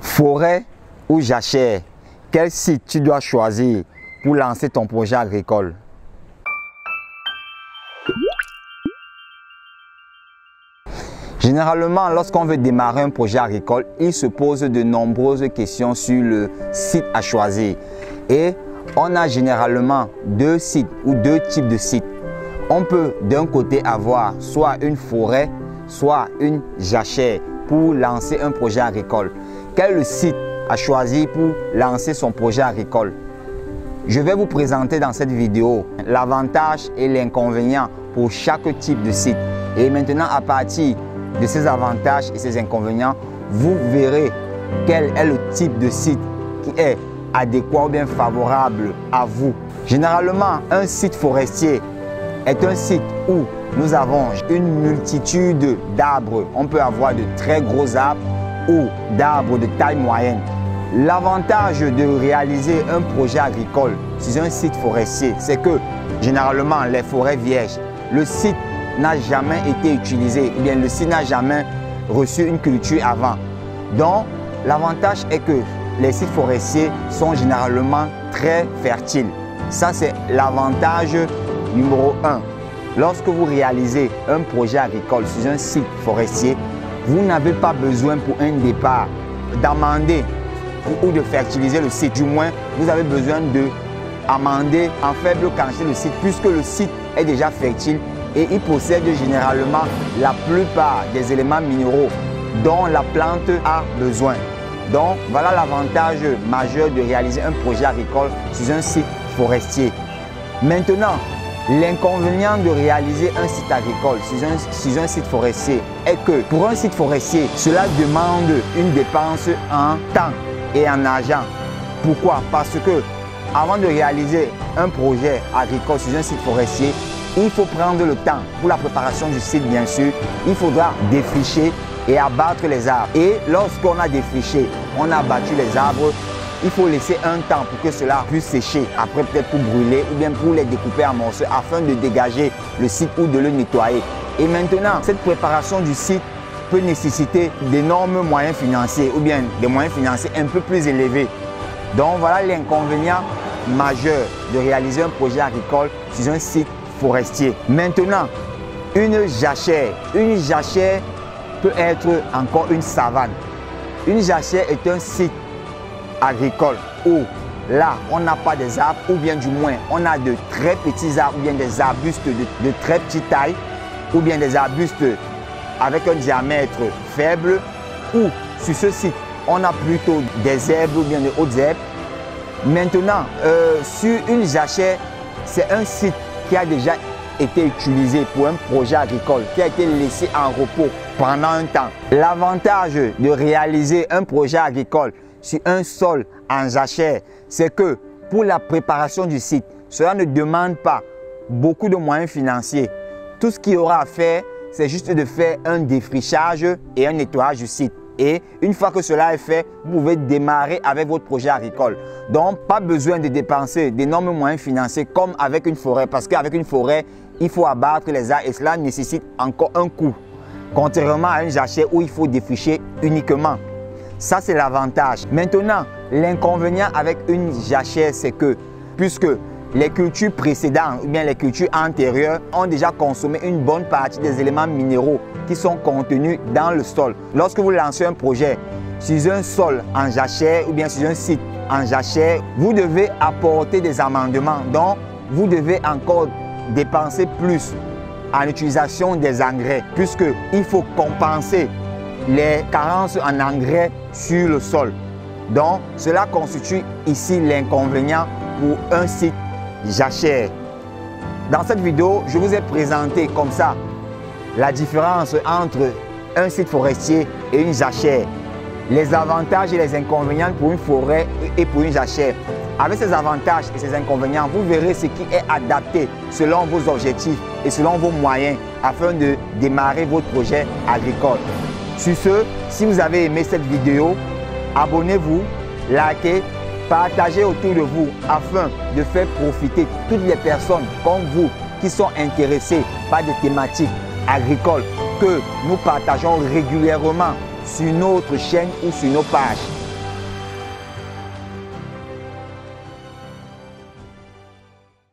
Forêt ou jachère, quel site tu dois choisir pour lancer ton projet agricole? Généralement, lorsqu'on veut démarrer un projet agricole, il se pose de nombreuses questions sur le site à choisir. Et on a généralement deux sites ou deux types de sites. On peut d'un côté avoir soit une forêt, soit une jachère pour lancer un projet agricole. Quel est le site à choisir pour lancer son projet agricole? Je vais vous présenter dans cette vidéo l'avantage et l'inconvénient pour chaque type de site. Et maintenant, à partir de ces avantages et ces inconvénients, vous verrez quel est le type de site qui est adéquat ou bien favorable à vous. Généralement, un site forestier est un site où nous avons une multitude d'arbres. On peut avoir de très gros arbres ou d'arbres de taille moyenne. L'avantage de réaliser un projet agricole sur un site forestier, c'est que généralement les forêts vierges, le site n'a jamais été utilisé, ou bien le site n'a jamais reçu une culture avant. Donc, l'avantage est que les sites forestiers sont généralement très fertiles. Ça, c'est l'avantage numéro 1. Lorsque vous réalisez un projet agricole sur un site forestier, vous n'avez pas besoin pour un départ d'amender ou de fertiliser le site. Du moins, vous avez besoin d'amender en faible quantité le site puisque le site est déjà fertile et il possède généralement la plupart des éléments minéraux dont la plante a besoin. Donc, voilà l'avantage majeur de réaliser un projet agricole sur un site forestier. Maintenant, l'inconvénient de réaliser un site agricole sur un site forestier est que pour un site forestier, cela demande une dépense en temps et en argent. Pourquoi? Parce que avant de réaliser un projet agricole sur un site forestier, il faut prendre le temps pour la préparation du site, bien sûr. Il faudra défricher et abattre les arbres. Et lorsqu'on a défriché, on a abattu les arbres, il faut laisser un temps pour que cela puisse sécher. Après, peut-être pour brûler ou bien pour les découper en morceaux afin de dégager le site ou de le nettoyer. Et maintenant, cette préparation du site peut nécessiter d'énormes moyens financiers ou bien des moyens financiers un peu plus élevés. Donc voilà l'inconvénient majeur de réaliser un projet agricole sur un site forestier. Maintenant, une jachère. Une jachère peut être encore une savane. Une jachère est un site agricole où là, on n'a pas des arbres ou bien du moins, on a de très petits arbres ou bien des arbustes de très petite taille ou bien des arbustes avec un diamètre faible ou sur ce site, on a plutôt des herbes ou bien de hautes herbes. Maintenant, sur une jachère, c'est un site qui a déjà été utilisé pour un projet agricole, qui a été laissé en repos pendant un temps. L'avantage de réaliser un projet agricole sur un sol en jachère, c'est que pour la préparation du site, cela ne demande pas beaucoup de moyens financiers. Tout ce qu'il y aura à faire, c'est juste de faire un défrichage et un nettoyage du site. Et une fois que cela est fait, vous pouvez démarrer avec votre projet agricole. Donc, pas besoin de dépenser d'énormes moyens financiers comme avec une forêt. Parce qu'avec une forêt, il faut abattre les arbres et cela nécessite encore un coût. Contrairement à une jachère où il faut défricher uniquement. Ça, c'est l'avantage. Maintenant, l'inconvénient avec une jachère, c'est que puisque les cultures précédentes ou bien les cultures antérieures ont déjà consommé une bonne partie des éléments minéraux qui sont contenus dans le sol. Lorsque vous lancez un projet sur un sol en jachère ou bien sur un site en jachère, vous devez apporter des amendements. Donc, vous devez encore dépenser plus en utilisation des engrais puisqu'il faut compenser les carences en engrais sur le sol. Donc, cela constitue ici l'inconvénient pour un site jachère. Dans cette vidéo, je vous ai présenté comme ça la différence entre un site forestier et une jachère. Les avantages et les inconvénients pour une forêt et pour une jachère. Avec ces avantages et ces inconvénients, vous verrez ce qui est adapté selon vos objectifs et selon vos moyens afin de démarrer votre projet agricole. Sur ce, si vous avez aimé cette vidéo, abonnez-vous, likez, partagez autour de vous afin de faire profiter toutes les personnes comme vous qui sont intéressées par des thématiques agricoles que nous partageons régulièrement sur notre chaîne ou sur nos pages.